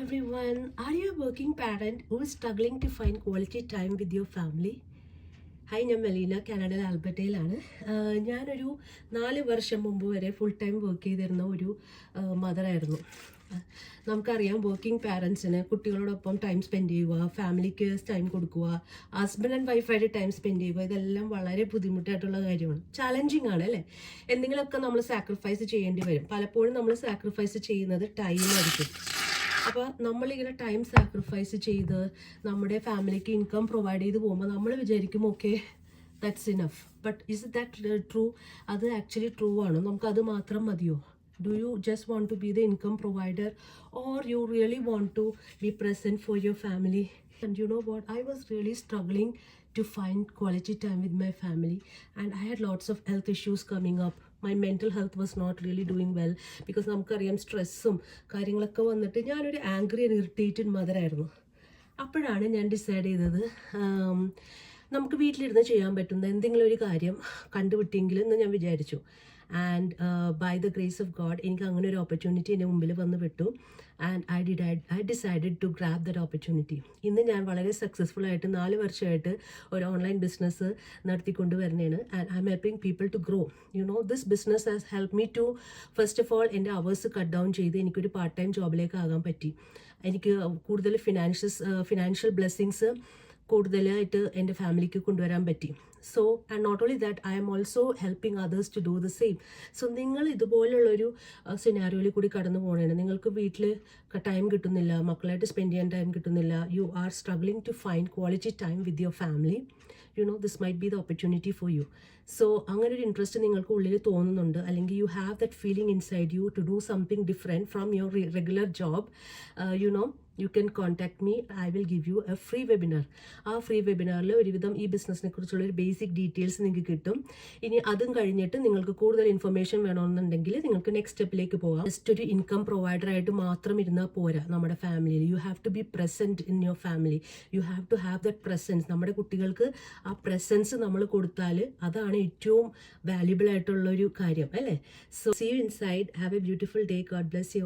everyone. Are you a working parent who is struggling to find quality time with your family? Hi, ഞാൻ melaena, കാനഡയിലെ ആൽബർട്ടയിലാണ്. ഞാനൊരു 4 വർഷം മുമ്പ് വരെ ഫുൾ ടൈം വർക്ക് ചെയ്തിരുന്ന ഒരു മദറായിരുന്നു. നമുക്കറിയാം, വർക്കിംഗ് പാരൻസിന് കുട്ടികളോടൊപ്പം ടൈം സ്പെൻഡ് ചെയ്യുക, ഫാമിലിക്ക് ടൈം കൊടുക്കുക, ഹസ്ബൻഡ് ആൻഡ് വൈഫായിട്ട് ടൈം സ്പെൻഡ് ചെയ്യുക, ഇതെല്ലാം വളരെ ബുദ്ധിമുട്ടായിട്ടുള്ള കാര്യമാണ്. ചാലഞ്ചിങ് ആണ് അല്ലേ? എന്തെങ്കിലുമൊക്കെ നമ്മൾ സാക്രിഫൈസ് ചെയ്യേണ്ടി വരും. പലപ്പോഴും നമ്മൾ സാക്രിഫൈസ് ചെയ്യുന്നത് ടൈമായിരിക്കും. അപ്പോൾ നമ്മളിങ്ങനെ ടൈം സാക്രിഫൈസ് ചെയ്ത് നമ്മുടെ ഫാമിലിക്ക് ഇൻകം പ്രൊവൈഡ് ചെയ്ത് പോകുമ്പോൾ നമ്മൾ വിചാരിക്കും okay that's enough. But is that true? അത് ആക്ച്വലി ട്രൂ ആണോ? നമുക്കത് മാത്രം മതിയോ? Do you just want to be the income provider or you really want to be present for your family? And you know what? I was really struggling to find quality time with my family, and I had lots of health issues coming up. My mental health was not really doing well because നമുക്കറിയാം സ്ട്രെസ്സും കാര്യങ്ങളൊക്കെ വന്നിട്ട് ഞാനൊരു angry and irritated മദറായിരുന്നു. അപ്പോഴാണ് ഞാൻ decide ചെയ്തത് നമുക്ക് വീട്ടിലിരുന്ന് ചെയ്യാൻ പറ്റുന്ന എന്തെങ്കിലും ഒരു കാര്യം കണ്ടുപിട്ടിയെങ്കിൽ എന്ന് ഞാൻ വിചാരിച്ചു. And by the grace of God എനിക്ക് അങ്ങനെ ഒരു ഓപ്പർച്യൂണിറ്റി എൻ്റെ മുമ്പിൽ വന്ന് വിട്ടു. And I decided to grab that opportunity. ഇന്ന് ഞാൻ വളരെ സക്സസ്ഫുൾ ആയിട്ട് 4 വർഷമായിട്ട് ഒരു ഓൺലൈൻ ബിസിനസ് നടത്തിക്കൊണ്ട് വരുന്നതാണ്. And I am helping people to grow. You know, this business has help me to first of all എൻ്റെ അവേഴ്സ് കട്ട് ഡൗൺ ചെയ്ത് എനിക്കൊരു പാർട്ട് ടൈം ജോബിലേക്ക് ആകാൻ പറ്റി. എനിക്ക് കൂടുതൽ ഫിനാൻഷ്യൽ ബ്ലെസ്സിങ്സ് കൂടുതലായിട്ട് എൻ്റെ ഫാമിലിക്ക് കൊണ്ടുവരാൻ പറ്റി. So and not only that, I am also helping others to do the same. So നിങ്ങൾ ഇതുപോലുള്ളൊരു സിനാരിയോയിൽ കൂടി കടന്നു പോകണേണ്. നിങ്ങൾക്ക് വീട്ടിൽ ടൈം കിട്ടുന്നില്ല, മക്കളായിട്ട് സ്പെൻഡ് ചെയ്യാൻ ടൈം കിട്ടുന്നില്ല, you are struggling to find quality time with your family. You know, this might be the opportunity for you. So അങ്ങനെ ഒരു ഇൻട്രസ്റ്റ് നിങ്ങൾക്ക് ഉള്ളിൽ തോന്നുന്നുണ്ട്, അല്ലെങ്കിൽ you have that feeling inside you to do something different from your regular job, you know, you can contact me. I will give you a free webinar. ആ free വെബിനാറിൽ ഒരുവിധം ഈ ബിസിനസ്സിനെ കുറിച്ചുള്ള ഒരു ബേസിക് ഡീറ്റെയിൽസ് നിങ്ങൾക്ക് കിട്ടും. ഇനി അതും കഴിഞ്ഞിട്ട് നിങ്ങൾക്ക് കൂടുതൽ ഇൻഫർമേഷൻ വേണമെന്നുണ്ടെങ്കിൽ നിങ്ങൾക്ക് നെക്സ്റ്റ് സ്റ്റെപ്പിലേക്ക് പോകാം. ജസ്റ്റ് ഒരു ഇൻകം പ്രൊവൈഡർ ആയിട്ട് മാത്രം ഇരുന്നാൽ പോരാ നമ്മുടെ ഫാമിലിയിൽ. You have to be present in your family. You have to have that presence. നമ്മുടെ കുട്ടികൾക്ക് ആ പ്രസൻസ് നമ്മൾ കൊടുത്താൽ അതാണ് ഏറ്റവും വാല്യുബിൾ ആയിട്ടുള്ളൊരു കാര്യം അല്ലേ? So see you inside. Have a beautiful day. God bless U.